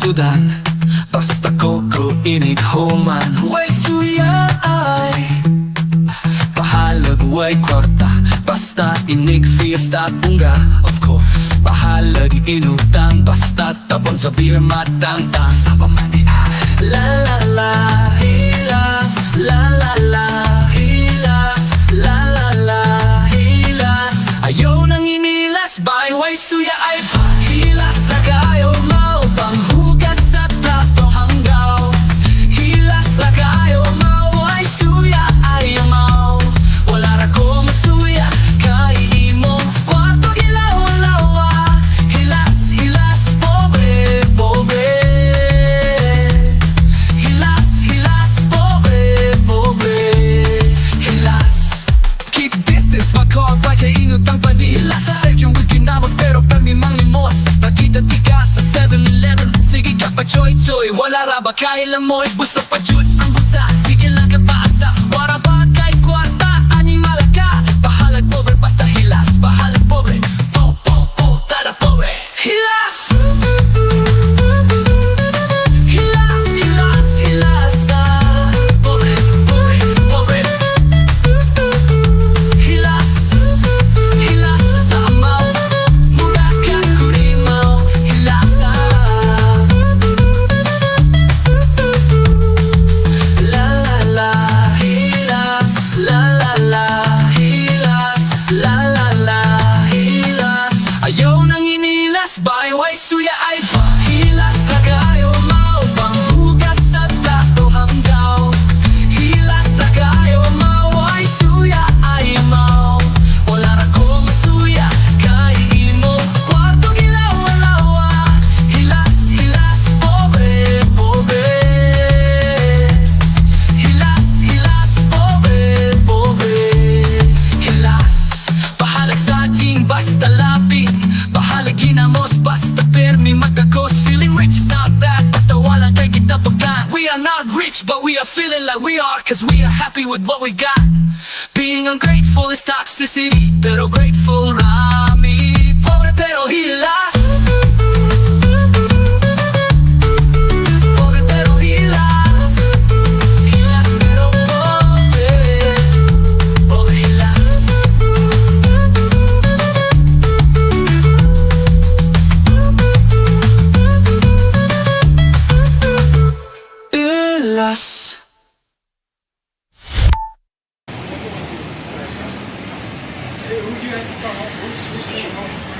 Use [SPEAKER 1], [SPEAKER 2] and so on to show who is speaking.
[SPEAKER 1] sudan, basta koko init homan. Way suya ay pahalag way kwarta, basta inig fiesta bunga. Of course, pahalag inutang, basta tapon sa beer matang-tang. Sa pamanian, la la la hilas, la la la hilas, la la la hilas. Ayaw nang inilas, bay way suya ay pahilas. Ragayo mau panghugas sa plato hanggaw. Hilas ragayo mau ay suya ay mau. Wala ra ko masuya kay imo kwarto gilaw-lawa. Hilas, hilas, pobre, pobre. Hilas, hilas, pobre, pobre. Hilas. Keep distance, magkakwa kay inutang panilas. Section with ginamos pero permimang limos. Nakita tika sa 7-Eleven. Sige ka pa choy-choy, wala ra ba kay lamoy. Gusto pa jud ang busa, sige lang ka paasa. Wala ba kay kwarta, animal ka. Bahalag pobre, basta hilas. Bahalag pobre, po, po, po, tada pobre. Hilas! Hilas, hilas, hilas, ah. Pobre, pobre, pobre. Hilas, hilas sa amaw. Mura ka kurimaw. Hilas, ah. La la la hilas, la la la hilas, la la la hilas. Ayaw nang inilas, bay way suya ay pahilas. Ragayo mau panghugas sa plato hanggaw. Hilas ragayo mau ay suya ay mau. Wala ra ko masuya kay imo kwarto gilaw-lawa. Hilas, hilas, pobre, pobre. Hilas, hilas, pobre, pobre. Hilas. Bahalag sa jing, basta lapin. Bahalag ginamos, basta permi magdakos. Feeling rich is not that, basta wala kay kita pagkan. We are not rich, but we are feeling like we are, cause we are happy with what we got. Being ungrateful is toxicity, pero grateful rami. Pobre pero hilas. Pobre pero hilas. Hilas pero pobre. Pobre hilas. Hilas.
[SPEAKER 2] Hey, who you guys talking about?